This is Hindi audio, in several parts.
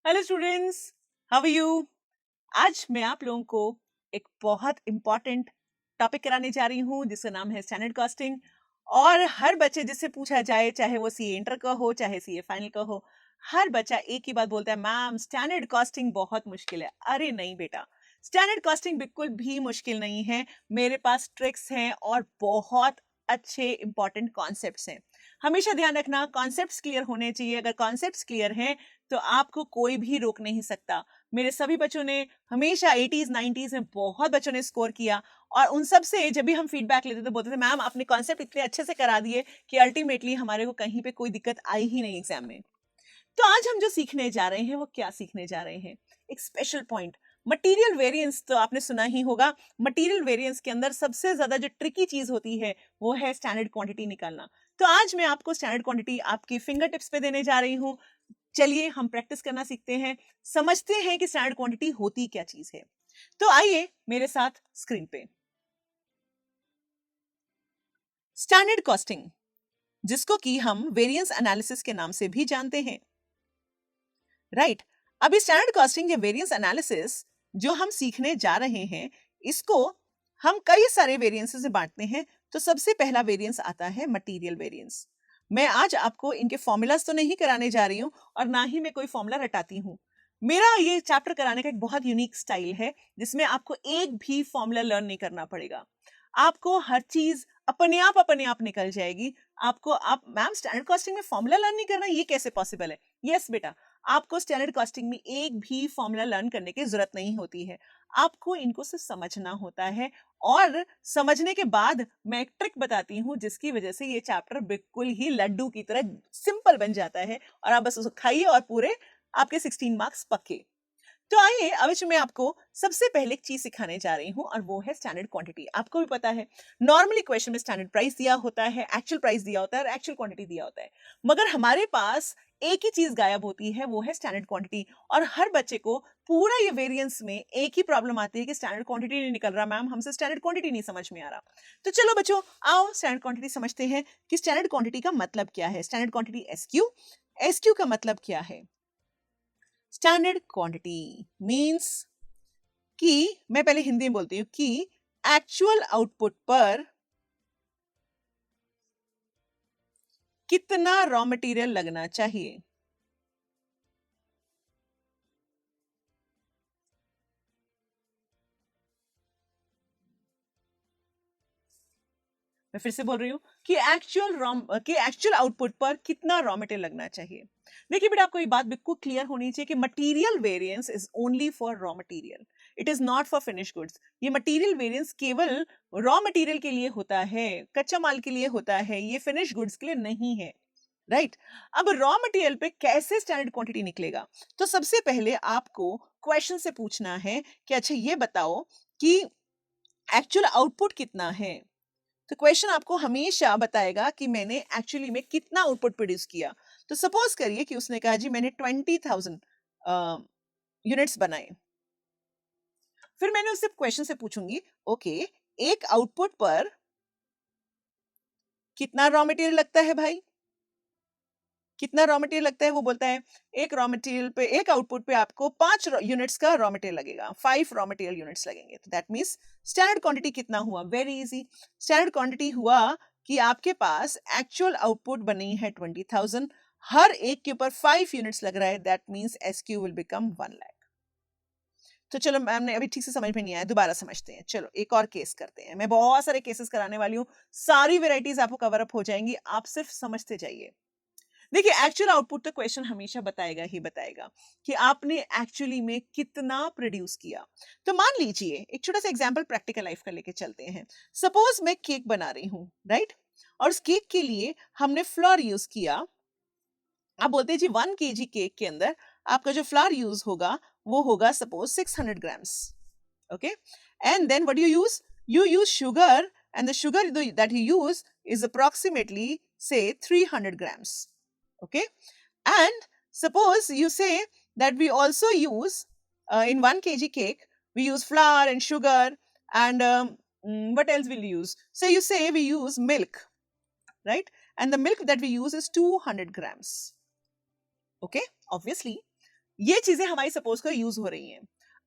Hello students, how are you? आज मैं आप लोगों को एक बहुत इंपॉर्टेंट टॉपिक कराने जा रही हूँ जिसका नाम है स्टैंडर्ड कॉस्टिंग। और हर बच्चे जिससे पूछा जाए, चाहे वो सीए इंटर का हो चाहे सीए फाइनल का हो, हर बच्चा एक ही बात बोलता है, मैम स्टैंडर्ड कॉस्टिंग बहुत मुश्किल है। अरे नहीं बेटा, स्टैंडर्ड कॉस्टिंग बिल्कुल भी मुश्किल नहीं है। मेरे पास ट्रिक्स हैं और बहुत अच्छे इंपॉर्टेंट कॉन्सेप्ट्स हैं। हमेशा ध्यान रखना, कॉन्सेप्ट्स क्लियर होने चाहिए। अगर कॉन्सेप्ट्स क्लियर हैं तो आपको कोई भी रोक नहीं सकता। मेरे सभी बच्चों ने हमेशा 80s 90s में बहुत बच्चों ने स्कोर किया, और उन सब से जब भी हम फीडबैक लेते थे बोलते थे, मैम आपने कॉन्सेप्ट इतने अच्छे से करा दिए कि अल्टीमेटली हमारे को कहीं पे कोई दिक्कत आई ही नहीं एग्जाम में। तो आज हम जो सीखने जा रहे हैं वो क्या सीखने जा रहे हैं? एक स्पेशल पॉइंट, मटेरियल वेरिएंस। तो आपने सुना ही होगा, मटेरियल वेरिएंस के अंदर सबसे ज्यादा जो ट्रिकी चीज होती है वो है स्टैंडर्ड क्वांटिटी निकालना। तो आज मैं आपको स्टैंडर्ड क्वांटिटी आपकी फिंगर टिप्स पे देने जा रही हूँ। चलिए हम प्रैक्टिस करना सीखते हैं, समझते हैं कि स्टैंडर्ड क्वांटिटी होती क्या चीज है। तो आइए मेरे साथ स्क्रीन पे। स्टैंडर्ड कॉस्टिंग, जिसको कि हम वेरिएंस एनालिसिस के नाम से भी जानते हैं, राइट? अभी स्टैंडर्ड कॉस्टिंग या वेरिएंस एनालिसिस जो हम सीखने जा रहे हैं, इसको हम कई सारे वेरिएंसेस में बांटते हैं। तो सबसे पहला वेरिएंस आता है मटेरियल वेरिएंस। मैं आज आपको इनके फॉर्मूलाज तो नहीं कराने जा रही हूं, और ना ही मैं कोई फॉर्मूला रटाती हूं। मेरा ये चैप्टर कराने का एक बहुत यूनिक स्टाइल है जिसमें आपको एक भी फॉर्मूला लर्न नहीं करना पड़ेगा। आपको हर चीज अपने आप निकल जाएगी। आप मैम स्टैंडर्ड कॉस्टिंग में फॉर्मूला लर्न नहीं करना, ये कैसे पॉसिबल है? यस बेटा, आपको स्टैंडर्ड कॉस्टिंग में एक भी फॉर्मूला लर्न करने की जरूरत नहीं होती है। आपको इनको सिर्फ समझना होता है, और समझने के बाद मैं एक ट्रिक बताती हूँ जिसकी वजह से ये चैप्टर बिल्कुल ही लड्डू की तरह सिंपल बन जाता है, और आप बस उसको खाइए और पूरे आपके 16 मार्क्स पक्के। तो आइए अब मैं आपको सबसे पहले एक चीज सिखाने जा रही हूं, और वो है स्टैंडर्ड क्वांटिटी। आपको भी पता है, नॉर्मली क्वेश्चन में स्टैंडर्ड प्राइस दिया होता है, एक्चुअल प्राइस दिया होता है और एक्चुअल क्वांटिटी दिया होता है। मगर हमारे पास एक ही चीज गायब होती है, वो है स्टैंडर्ड क्वांटिटी। और हर बच्चे को पूरा ये वेरिएंस में एक ही प्रॉब्लम आती है कि स्टैंडर्ड क्वांटिटी नहीं निकल रहा, मैम हमसे स्टैंडर्ड क्वांटिटी नहीं समझ में आ रहा। तो चलो बच्चों, आओ स्टैंडर्ड क्वांटिटी समझते हैं कि स्टैंडर्ड क्वांटिटी का मतलब क्या है। स्टैंडर्ड क्वांटिटी एसक्यू, एसक्यू का मतलब क्या है? स्टैंडर्ड क्वांटिटी मींस कि, मैं पहले हिंदी में बोलती हूँ, कि एक्चुअल आउटपुट पर कितना रॉ मटेरियल लगना चाहिए। मैं फिर से बोल रही हूँ कि एक्चुअल आउटपुट पर कितना रॉ मटेरियल लगना चाहिए। देखिए बेटा, आपको ये बात बिल्कुल क्लियर होनी चाहिए कि material variance is only for raw material, it is not for finish goods. ये मटेरियल वेरिएंस केवल रॉ मटेरियल के लिए होता है, कच्चा माल के लिए होता है, ये फिनिश गुड्स के लिए नहीं है, राइट? अब रॉ मटेरियल पे कैसे स्टैंडर्ड क्वांटिटी निकलेगा? तो सबसे पहले आपको क्वेश्चन से पूछना है कि अच्छा ये बताओ कि एक्चुअल आउटपुट कितना है। तो क्वेश्चन आपको हमेशा बताएगा कि मैंने एक्चुअली में कितना आउटपुट प्रोड्यूस किया। तो सपोज करिए कि उसने कहा जी मैंने 20,000 यूनिट्स बनाए। फिर मैंने उससे क्वेश्चन से पूछूंगी, ओके, एक आउटपुट पर कितना रॉ मटेरियल लगता है भाई? कितना रॉ मटेरियल लगता है? वो बोलता है एक रॉ मटेरियल पे, एक आउटपुट पे आपको 5 यूनिट्स का रॉ मटेरियल लगेगा, 5 रॉ मटेरियल यूनिट्स लगेंगे। तो दैट मींस स्टैंडर्ड क्वांटिटी कितना हुआ? वेरी इजी, स्टैंडर्ड क्वांटिटी हुआ कि आपके पास एक्चुअल आउटपुट बनी है 20,000, हर एक के ऊपर 5 यूनिट्स लग रहा है, that means SQ will become 1 lakh. तो चलो मैम ने अभी ठीक से समझ में नहीं आया, दोबारा समझते हैं। चलो एक और केस करते हैं। मैं बहुत सारे केसेस कराने वाली हूँ, सारी वेराइटीज आपको कवर अप हो जाएंगी, आप सिर्फ समझते जाइए। देखिए, एक्चुअल आउटपुट तो क्वेश्चन हमेशा बताएगा ही बताएगा कि आपने एक्चुअली में कितना प्रोड्यूस किया। तो मान लीजिए एक छोटा सा एग्जांपल प्रैक्टिकल लाइफ का लेके चलते हैं। सपोज मैं केक बना रही हूँ, राइट? और उस केक के लिए हमने फ्लोर यूज किया। आप बोलते हैं जी 1 kg केक के अंदर आपका जो फ्लावर यूज होगा वो होगा suppose 600 grams, okay? And then what you use sugar, and the sugar that you use is approximately say 300 grams. Okay, and suppose you say that we also use in 1 kg cake we use flour and sugar, and what else will you use? So you say we use milk, right? And the milk that we use is 200 grams. Okay, obviously ये चीजें हमारी सपोज को यूज हो रही हैं।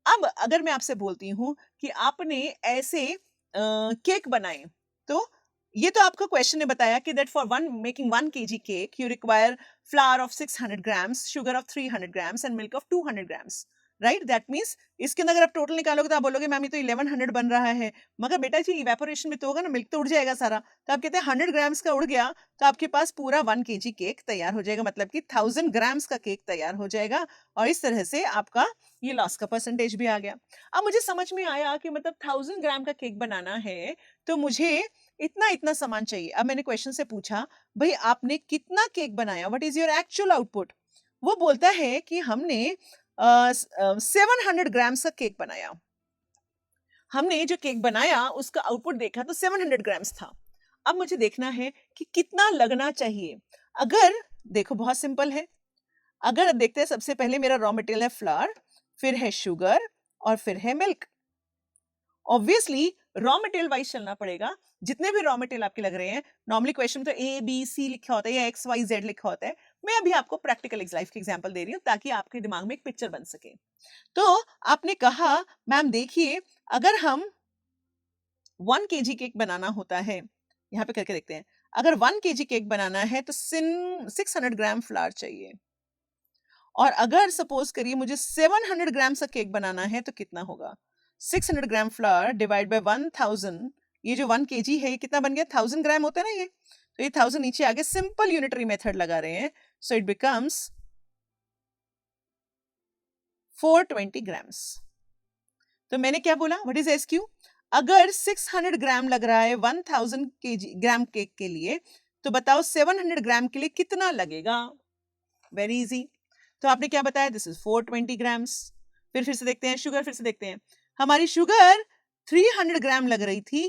अब अगर मैं आपसे बोलती हूँ कि आपने ऐसे केक बनाए, तो ये तो आपका क्वेश्चन ने बताया कि that for one making 1 kg cake you require flower of 600 grams, sugar of 300 grams and milk of 200 grams, right. That means इसके अंदर अगर आप टोटल निकालोगे तो आप बोलोगे मैम ये तो 1100 बन रहा है, मगर बेटा जी इवेपोरेशन में तो होगा ना, मिल्क तो उड़ जाएगा सारा। तो आप कहते हैं 100 ग्राम्स का उड़ गया तो आपके पास पूरा 1 kg केक तैयार हो जाएगा, मतलब कि 1000 ग्राम्स का केक तैयार हो जाएगा, और इस तरह से आपका ये लॉस का परसेंटेज भी आ गया। अब मुझे समझ में आया कि मतलब 1000 ग्राम का केक बनाना है तो मुझे इतना इतना सामान चाहिए। अब मैंने क्वेश्चन से पूछा भाई आपने कितना केक बनाया, what is your actual output. वो बोलता है कि हमने 700 ग्राम्स का केक बनाया। हमने जो केक बनाया उसका आउटपुट देखा तो 700 ग्राम्स था। अब मुझे देखना है कि कितना लगना चाहिए। अगर देखो बहुत सिंपल है, अगर देखते हैं सबसे पहले मेरा रॉ मटेरियल है फ्लावर, फिर है शुगर और फिर है milk. Obviously raw material wise चलना पड़ेगा। जितने भी रॉ मटेरियल आपके लग रहे हैं, नॉर्मली क्वेश्चन में तो ए बी सी लिखा होता है या एक्स वाई जेड लिखा होता है। मैं अभी आपको प्रैक्टिकल लाइफ की एग्जांपल दे रही हूँ ताकि आपके दिमाग में एक पिक्चर बन सके। तो आपने कहा मैम देखिए अगर हम 1 kg केक बनाना होता है, यहाँ पे करके देखते हैं, अगर 1 kg केक बनाना है तो 600 ग्राम फ्लावर चाहिए, और अगर सपोज करिए मुझे 700 ग्राम का केक बनाना है तो कितना होगा। 600 ग्राम फ्लावर डिवाइड बाय 1000, ये जो 1 kg है ये कितना बन गया, 1000 ग्राम होता है ना ये, तो ये 1000 नीचे आगे सिंपल यूनिटरी मेथड लगा रहे हैं, सो इट बिकम्स 420 ग्राम्स। तो मैंने क्या बोला, व्हाट इज एसक्यू। अगर 600 ग्राम लग रहा है 1000 ग्राम केक के लिए, तो बताओ 700 ग्राम के लिए कितना लगेगा। Very easy. तो आपने क्या बताया, दिस इज 420 ग्राम्स। फिर से देखते हैं शुगर, फिर से देखते हैं। हमारी शुगर 300 ग्राम लग रही थी,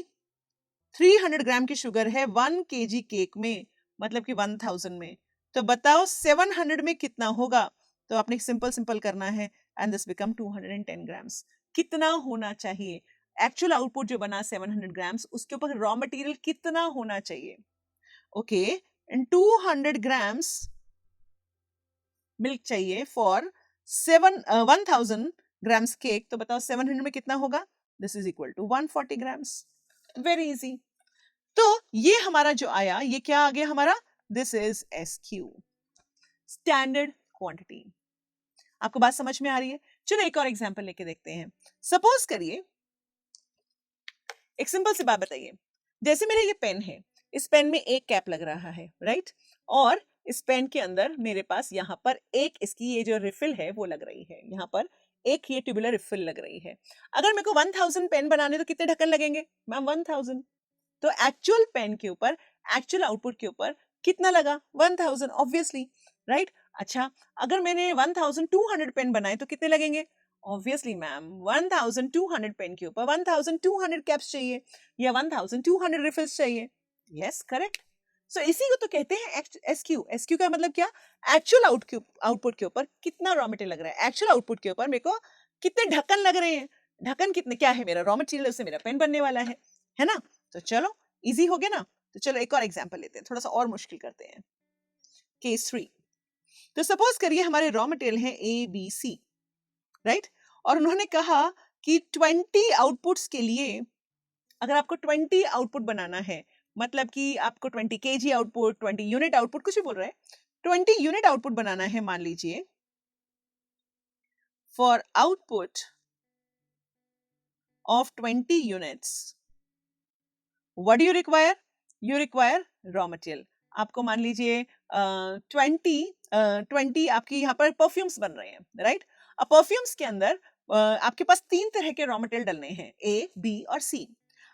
300 ग्राम की शुगर है 1 kg केक में, मतलब कि 1000 में। तो बताओ 700 में कितना होगा। तो आपने सिंपल सिंपल करना है, एंड दिस बिकम 210 ग्राम्स। कितना होना चाहिए, एक्चुअल आउटपुट जो बना 700 ग्राम्स, उसके ऊपर रॉ मटेरियल कितना होना चाहिए। ओके, एंड 200 ग्राम्स मिल्क चाहिए फॉर 1000 ग्राम्स केक। तो बताओ 700 में कितना होगा, this is equal to 140 grams. Very easy. तो ये हमारा जो आया, ये क्या आ गया हमारा, this is SQ, standard quantity. आपको बात समझ में आ रही है। चलो एक और एग्जांपल लेके देखते हैं। सपोज करिए, एक सिंपल सी बात बताइए, जैसे मेरा ये पेन है, इस पेन में एक कैप लग रहा है, राइट, और इस पेन के अंदर मेरे पास यहाँ पर एक इसकी ये जो रिफिल है वो लग रही है, यहाँ पर एक ये ट्यूबुलर रिफिल लग रही है। अगर मेरे को 1000 पेन बनाने तो कितने ढक्कन लगेंगे मैम, 1000। तो एक्चुअल पेन के ऊपर, एक्चुअल आउटपुट के ऊपर कितना लगा, 1000 ऑब्वियसली, राइट। अच्छा, अगर मैंने 1200 पेन बनाए तो कितने लगेंगे, ऑब्वियसली मैम 1200 पेन के ऊपर 1200 कैप्स चाहिए या 1200 रिफिल्स चाहिए। Yes correct. सो इसी को तो कहते हैं एसक्यू। एसक्यू का मतलब क्या, एक्चुअल आउटपुट के ऊपर कितना रॉ मटेरियल लग रहा है, एक्चुअल आउटपुट के ऊपर मेरे को कितने ढक्कन लग रहे हैं। ढक्कन कितने, क्या है मेरा रॉ मटेरियल, उससे मेरा पेन बनने वाला है ना। तो चलो इजी हो गया ना। तो चलो एक और एग्जांपल लेते हैं, थोड़ा सा और मुश्किल करते हैं। केस 3। तो सपोज करिए हमारे रॉ मटेरियल है ए बी सी, राइट, और उन्होंने कहा कि 20 आउटपुट्स के लिए, अगर आपको 20 आउटपुट बनाना है, मतलब कि आपको 20 kg आउटपुट, 20 यूनिट आउटपुट, कुछ भी बोल रहे हैं, 20 यूनिट आउटपुट बनाना है मान लीजिए, for output of 20 units, what do you require, you require raw material. आपको मान लीजिए 20 आपकी यहाँ पर परफ्यूम्स बन रहे हैं, राइट। अब परफ्यूम्स के अंदर आपके पास 3 तरह के रॉ मटेरियल डलने हैं, ए बी और सी।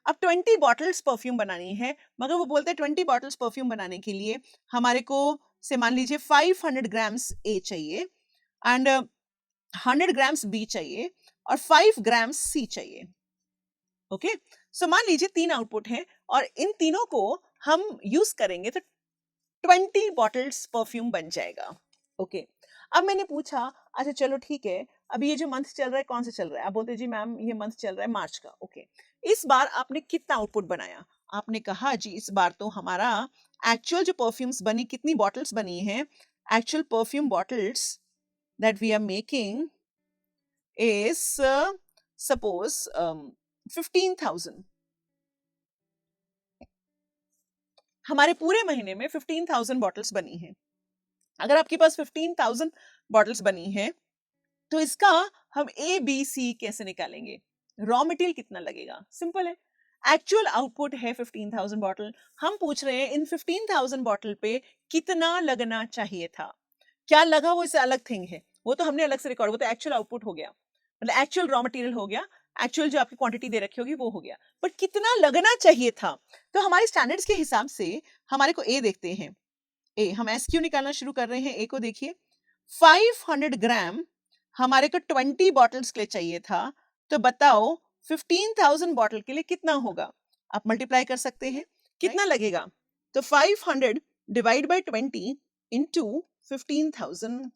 अब 20 बॉटल्स परफ्यूम बनानी है, मगर वो बोलते हैं 20 बॉटल्स परफ्यूम बनाने के लिए हमारे को से मान लीजिए 500 ग्राम्स ए चाहिए, एंड 100 ग्राम्स बी चाहिए, और 5 ग्राम्स सी चाहिए। ओके, सो मान लीजिए 3 आउटपुट हैं और इन तीनों को हम यूज करेंगे तो 20 बॉटल्स परफ्यूम बन जाएगा। ओके, अब मैंने पूछा अच्छा चलो ठीक है, अभी ये जो मंथ चल रहा है कौन सा चल रहा है, आप बोलते जी मैम ये मंथ चल रहा है मार्च का। ओके, इस बार आपने कितना आउटपुट बनाया, आपने कहा जी इस बार तो हमारा एक्चुअल जो परफ्यूम्स बनी, कितनी बॉटल्स बनी हैं, actual perfume bottles that we are making is suppose 15,000. हमारे पूरे महीने में 15,000 बॉटल्स बनी हैं. अगर आपके पास 15,000 बॉटल्स बनी हैं तो इसका हम ए बी सी कैसे निकालेंगे? रॉ मटेरियल कितना लगेगा? सिंपल है. एक्चुअल आउटपुट है 15,000 बॉटल. हम पूछ रहे हैं इन 15,000 बॉटल पे कितना लगना चाहिए था. क्या लगा वो इससे अलग थिंग है, वो तो हमने अलग से रिकॉर्ड, वो तो एक्चुअल आउटपुट हो गया, मतलब एक्चुअल रॉ मटेरियल हो गया, एक्चुअल जो आपकी क्वांटिटी दे रखी होगी वो हो गया. बट कितना लगना चाहिए था? तो हमारे स्टैंडर्ड्स के हिसाब से हमारे को ए देखते हैं. ए, हम एस क्यू निकालना शुरू कर रहे हैं. ए को देखिए, 500 ग्राम हमारे को 20 बॉटल्स के लिए चाहिए था. तो बताओ 15,000 बॉटल के लिए कितना होगा? आप मल्टीप्लाई कर सकते हैं. कितना लगेगा? तो 500 divide by 20 into 15,000,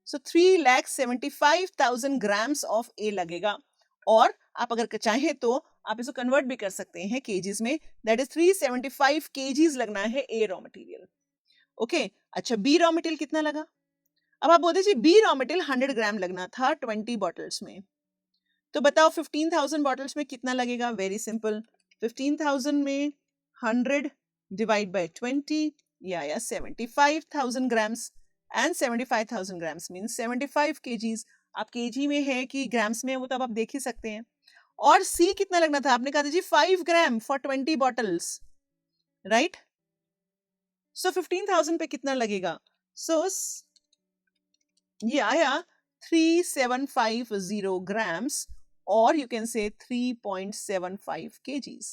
so 3,75,000 grams of A लगेगा. और आप अगर चाहें तो आप इसको कन्वर्ट भी कर सकते हैं केजीज में. दैट इज 375 केजीज लगना है ए रॉ मटेरियल. ओके. अच्छा, बी रॉ मटेरियल कितना लगा? अब आप बोलते जी बी रॉ मटेरियल 100 ग्राम लगना था 20 बॉटल्स में. तो बताओ 15,000 बॉटल्स में कितना लगेगा? Very simple. 15,000 में 100 डिवाइड बाय 20 या 75,000 grams. And 75,000 grams means 75 KGs. आप केजी में है कि ग्राम्स में है वो तो अब आप देख ही सकते हैं. और सी कितना लगना था? आपने कहा था जी 5 ग्राम फॉर 20 बॉटल्स, राइट? सो 15,000 पे कितना लगेगा? सो ये आया 3750 grams, or you can say 3.75 kgs.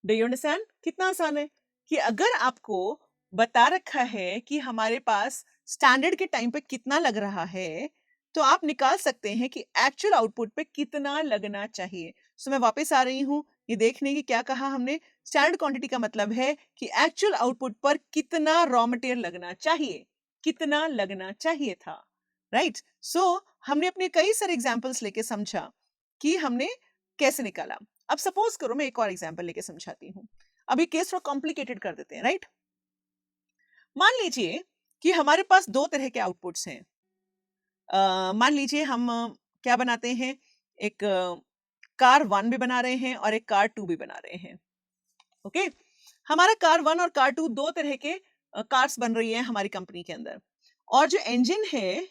Do you understand? कितना आसान है कि अगर आपको बता रखा है कि हमारे पास स्टैंडर्ड के टाइम पे कितना लग रहा है, तो आप निकाल सकते हैं कि एक्चुअल आउटपुट पे कितना लगना चाहिए. सो मैं वापस आ रही हूँ ये देखने की क्या कहा हमने. स्टैंडर्ड क्वांटिटी का मतलब है कि एक्चुअल आउटपुट पर कितना रॉ मटेरियल लगना चाहिए, कितना लगना चाहिए था, राइट? सो हमने अपने कई सारे एग्जांपल्स लेके समझा कि हमने कैसे निकाला. अब सपोज करो मैं एक और एग्जांपल लेके समझाती हूँ. अभी केस थोड़ा कॉम्प्लिकेटेड कर देते हैं, राइट? मान लीजिए कि हमारे पास दो तरह के आउटपुट्स हैं. मान लीजिए हम क्या बनाते हैं, एक कार 1 भी बना रहे हैं और एक कार 2 भी बना रहे हैं. ओके. हमारा कार 1 और कार 2 दो तरह के कार्स बन रही है हमारी कंपनी के अंदर. और जो इंजन है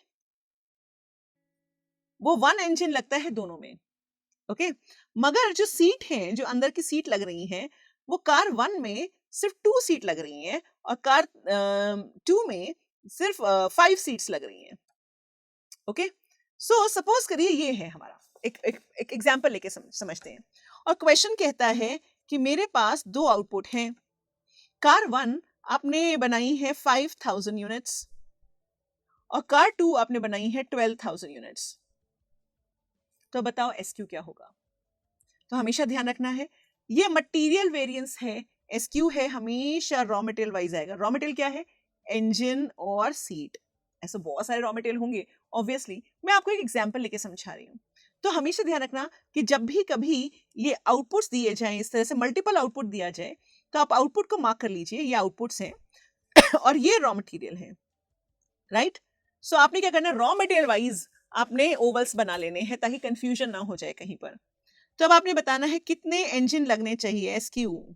वो 1 इंजन लगता है दोनों में. ओके. मगर जो सीट है, जो अंदर की सीट लग रही है, वो कार 1 में सिर्फ 2 सीट लग रही हैं और कार 2 में सिर्फ 5 सीट्स लग रही हैं. ओके. सो सपोज करिए ये है हमारा एक एग्जांपल लेके समझते हैं. और क्वेश्चन कहता है कि मेरे पास दो आउटपुट हैं. कार 1 आपने बनाई है 5,000 यूनिट्स और कार 2 आपने बनाई है 12,000 यूनिट्स. तो बताओ एसक्यू क्या होगा? तो हमेशा ध्यान रखना है ये मटेरियल वेरिएंस है. एसक्यू है हमेशा रॉ मटेरियल वाइज आएगा. रॉ मटेरियल क्या है? इंजन और सीट. ऐसे बहुत सारे रॉ मटेरियल होंगे ऑब्वियसली. मैं आपको एक एग्जांपल लेके समझा रही हूँ. तो हमेशा ध्यान रखना कि जब भी कभी ये आउटपुट्स दिए जाएं, इस तरह से मल्टीपल आउटपुट दिया जाए, तो आप आउटपुट को मार्क कर लीजिए. ये आउटपुट्स हैं और ये रॉ मटेरियल है, राइट? सो आपने क्या करना है, रॉ मटेरियल वाइज आपने ओवल्स बना लेने हैं ताकि कंफ्यूजन ना हो जाए कहीं पर. तो अब आपने बताना है कितने इंजन लगने चाहिए. एसक्यू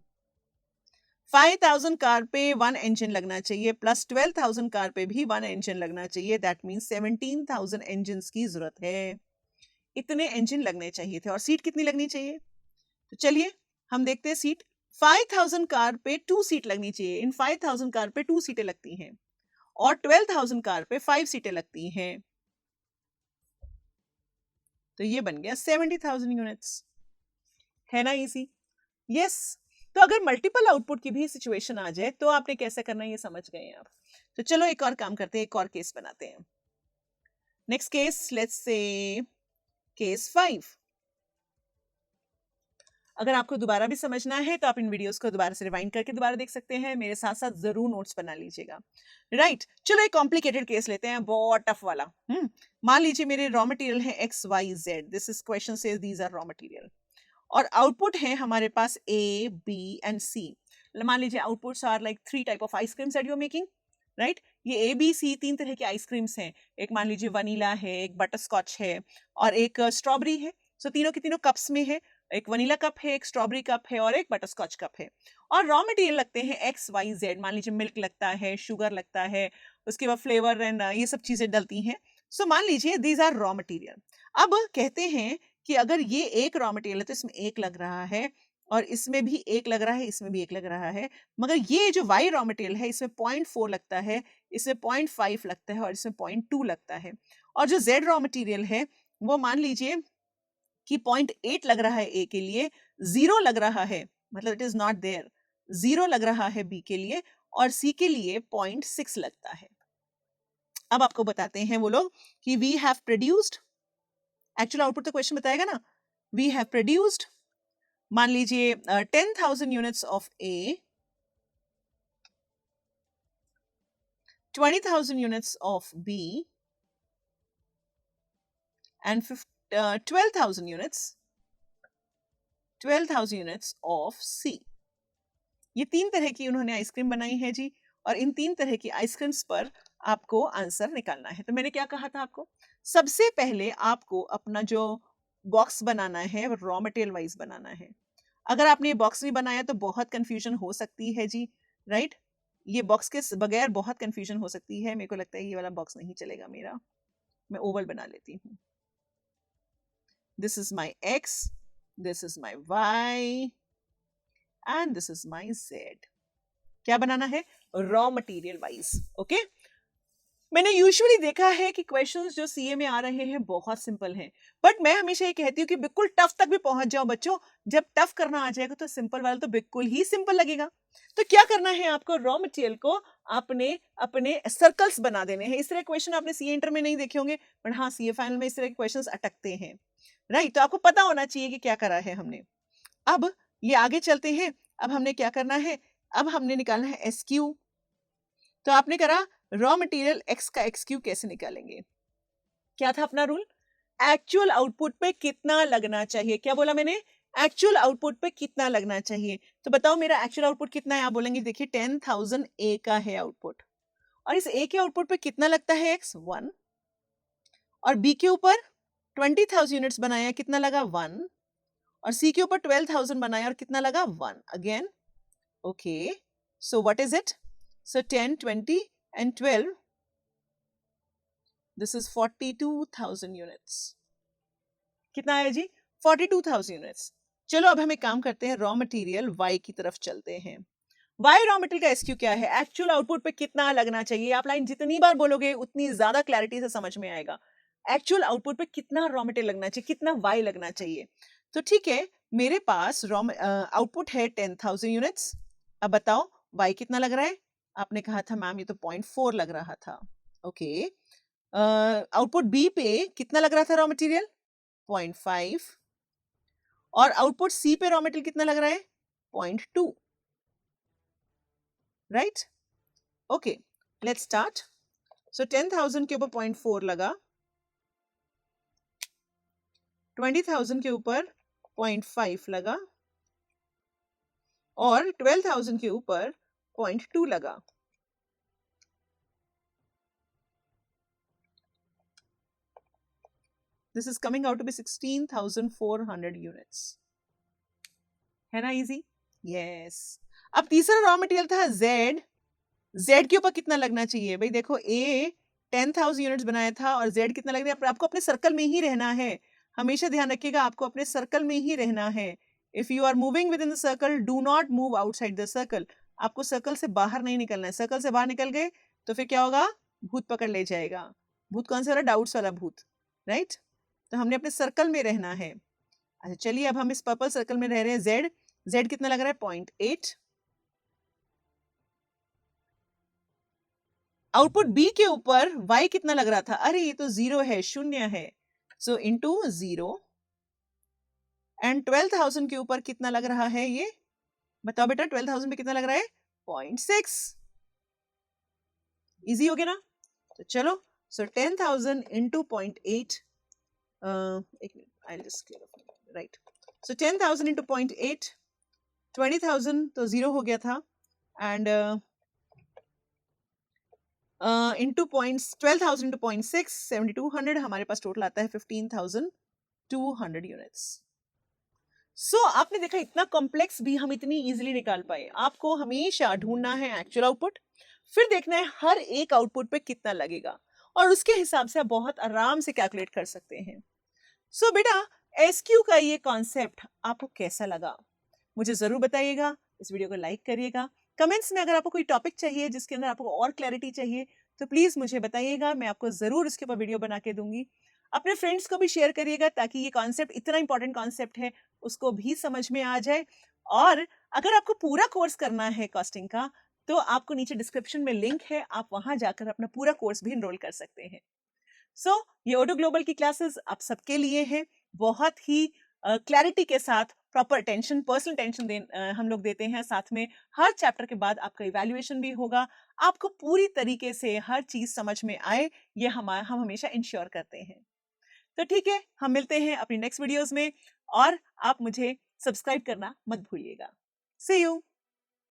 5,000 कार पे 1 इंजन लगना चाहिए प्लस 12,000 कार पे भी 1 इंजन लगना चाहिए. दैट मीन्स 17,000 इंजन की जरूरत है. इतने इंजन लगने चाहिए थे. और सीट कितनी लगनी चाहिए? तो चलिए हम देखते हैं सीट. 5,000 कार पे 2 सीट लगनी चाहिए. इन 5,000 कार पे 2 सीटें लगती हैं और 12,000 कार पे 5 सीटें लगती हैं. तो ये बन गया 70,000 यूनिट्स. है ना इजी? यस. तो अगर मल्टीपल आउटपुट की भी सिचुएशन आ जाए तो आपने कैसे करना है ये समझ गए आप. तो चलो एक और काम करते हैं, एक और केस बनाते हैं. Next case, let's say case 5. अगर आपको दोबारा भी समझना है तो आप इन वीडियोस को दोबारा से रिवाइंड करके दोबारा देख सकते हैं. मेरे साथ साथ जरूर नोट्स बना लीजिएगा, राइट? चलो एक कॉम्प्लिकेटेड केस लेते हैं, बहुत टफ वाला. मान लीजिए मेरे रॉ मटेरियल है XYZ. This is question says these are raw material और आउटपुट है हमारे पास A, B एंड C. मान लीजिए outputs are like 3 type of ice creams that you are making, right? ये ABC 3 तरह की आइसक्रीम्स हैं। एक मान लीजिए वनीला है, एक बटर स्कॉच है और एक स्ट्रॉबेरी है। सो तीनों के तीनों कप्स में है। एक वनीला कप है, एक स्ट्रॉबेरी कप है और एक बटर स्कॉच कप है। और रॉ मटेरियल लगते हैं XYZ, मान लीजिए मिल्क लगता है, शुगर लगता है, उसके बाद फ्लेवर एंड ये सब चीजें डलती हैं। सो मान लीजिए दीज आर रॉ मटेरियल। अब कहते हैं कि अगर ये एक रॉ मटेरियल है तो इसमें एक लग रहा है और इसमें भी एक लग रहा है, इसमें भी एक लग रहा है, मगर ये जो Y रॉ मटेरियल है इसमें 0.4 लगता है, इसमें 0.5 लगता है और इसमें 0.2 लगता है। और जो Z रॉ मटेरियल है वो मान लीजिए कि 0.8 लग रहा है A के लिए, 0 लग रहा है, मतलब इट इज नॉट देयर, 0 लग रहा है B के लिए और C के लिए 0.6 लगता है। अब आपको बताते हैं वो लोग कि we have produced, actual output तो क्वेश्चन बताएगा ना, वी हैव प्रोड्यूस्ड मान लीजिए 10,000 units of A, 20,000 units of B and 12,000 units of C. ये 3 तरह की उन्होंने आइसक्रीम बनाई है जी और इन 3 तरह की आइसक्रीम्स पर आपको आंसर निकालना है। तो मैंने क्या कहा था आपको, सबसे पहले आपको अपना जो बॉक्स बनाना है वो रॉ मटेरियल वाइज बनाना है। अगर आपने ये बॉक्स नहीं बनाया तो बहुत कंफ्यूजन हो सकती है जी, राइट। ये बॉक्स के बगैर बहुत कंफ्यूजन हो सकती है। मेरे को लगता है ये वाला बॉक्स नहीं चलेगा मेरा, मैं ओवल बना लेती हूँ। This is my X, this is my Y and this is my Z। क्या बनाना है, रॉ मटेरियल वाइज। ओके, मैंने यूजुअली देखा है कि क्वेश्चंस जो सीए में आ रहे हैं बहुत सिंपल हैं, बट मैं हमेशा ये कहती हूँ कि बिल्कुल टफ तक भी पहुंच जाओ बच्चों, जब टफ करना आ जाएगा तो सिंपल वाला तो बिल्कुल ही सिंपल लगेगा। तो क्या करना है आपको, रॉ मटेरियल को अपने अपने सर्कल्स बना देने हैं। इस तरह क्वेश्चन आपने सीए इंटर में नहीं देखे होंगे, बट हाँ सीए फाइनल में इस तरह के क्वेश्चन अटकते हैं, राइट। तो आपको पता होना चाहिए कि क्या करा है हमने। अब ये आगे चलते हैं, अब हमने क्या करना है, अब हमने निकालना है SQ। तो आपने करा रॉ मटेरियल X का XQ कैसे निकालेंगे, क्या था अपना रूल, एक्चुअल आउटपुट पे कितना लगना चाहिए। क्या बोला मैंने, एक्चुअल आउटपुट पे कितना लगना चाहिए। तो बताओ मेरा एक्चुअल आउटपुट कितना है, आप बोलेंगे देखिए 10,000 A का है आउटपुट और इस A के आउटपुट पे कितना लगता है X, 1, और B के ऊपर 20,000 यूनिट्स बनाया, कितना लगा 1, और C के ऊपर 12,000 बनाया और कितना लगा 1 again. Okay, so what is it, so 10, 20 and 12, this is 42,000 units। कितना आया जी, 42,000 यूनिट्स। चलो अब हम एक काम करते हैं, रॉ मटेरियल Y की तरफ चलते हैं। Y रॉ मटेरियल का SQ क्या है, एक्चुअल आउटपुट पे कितना लगना चाहिए। आप लाइन जितनी बार बोलोगे उतनी ज्यादा क्लैरिटी से समझ में आएगा। एक्चुअल आउटपुट पे कितना रॉ मटेरियल लगना चाहिए, कितना Y लगना चाहिए। तो ठीक है, मेरे पास रॉ आउटपुट है 10,000 यूनिट्स। अब बताओ Y कितना लग रहा है, आपने कहा था मैम ये तो 0.4 लग रहा था। ओके, आउटपुट B पे कितना लग रहा था रॉ मटेरियल, 0.5, और आउटपुट C पे रॉ मटेरियल कितना लग रहा है, 0.2, right. Okay, let's start. So 10,000 के ऊपर 0.4 लगा, 20,000 के ऊपर 0.5 लगा और 12,000 के ऊपर 0.2 लगा। This is coming out to be 16,400 units। है ना इजी, यस। अब तीसरा रॉ मटेरियल था Z। Z के ऊपर कितना लगना चाहिए भाई, देखो A 10,000 यूनिट्स बनाया था और Z कितना लग रहा है, आपको अपने सर्कल में ही रहना है। हमेशा ध्यान रखिएगा, आपको अपने सर्कल में ही रहना है। If you are moving within the circle, do not move outside the circle. आपको सर्कल से बाहर नहीं निकलना है। सर्कल से बाहर निकल गए तो फिर क्या होगा, भूत पकड़ ले जाएगा। भूत कौन सा वाला, डाउट्स वाला भूत, राइट। तो हमने अपने सर्कल में रहना है। अच्छा चलिए, अब हम इस पर्पल सर्कल में रह रहे हैं। Z कितना लग रहा है, 0.8। आउटपुट B के ऊपर Y कितना लग रहा था, अरे ये तो 0 है, शून्य है। सो इनटू 0, एंड 12,000 के ऊपर कितना लग रहा है ये, बताओ बेटा 12,000 पे कितना लग रहा है, 0.6। इजी हो गया ना। तो चलो, सो 10,000 इंटू 0.8, एक minute, I just right. So 10,000 into 0.8, 20,000 तो 0 हो गया था, एंड इंटू पॉइंट्स 12,000 इंटू 0.6 7200 हमारे पास टोटल आता है 15,200 यूनिट्स। आपने देखा इतना कॉम्प्लेक्स भी हम इतनी इजीली निकाल पाए। आपको हमेशा ढूंढना है एक्चुअल आउटपुट, फिर देखना है हर एक आउटपुट पे कितना लगेगा और उसके हिसाब से आप बहुत आराम से कैलकुलेट कर सकते हैं। बेटा, एसक्यू का ये कॉन्सेप्ट आपको कैसा लगा मुझे जरूर बताइएगा। इस वीडियो को लाइक करिएगा। कमेंट्स में अगर आपको कोई टॉपिक चाहिए जिसके अंदर आपको और क्लैरिटी चाहिए तो प्लीज मुझे बताइएगा, मैं आपको जरूर इसके ऊपर वीडियो बना के दूंगी। अपने फ्रेंड्स को भी शेयर करिएगा ताकि ये कॉन्सेप्ट, इतना इंपॉर्टेंट कॉन्सेप्ट है, उसको भी समझ में आ जाए। और अगर आपको पूरा कोर्स करना है कॉस्टिंग का तो आपको नीचे डिस्क्रिप्शन में लिंक है, आप वहां जाकर अपना पूरा कोर्स भी इनरोल कर सकते हैं। ये ओडो ग्लोबल की क्लासेस आप सबके लिए हैं, बहुत ही क्लैरिटी के साथ प्रॉपर अटेंशन, पर्सनल अटेंशन हम लोग देते हैं। साथ में हर चैप्टर के बाद आपका इवैल्यूएशन भी होगा, आपको पूरी तरीके से हर चीज समझ में आए, ये हम हमेशा इंश्योर करते हैं। तो ठीक है, हम मिलते हैं अपनी नेक्स्ट वीडियोस में और आप मुझे सब्सक्राइब करना मत भूलिएगा। सी यू।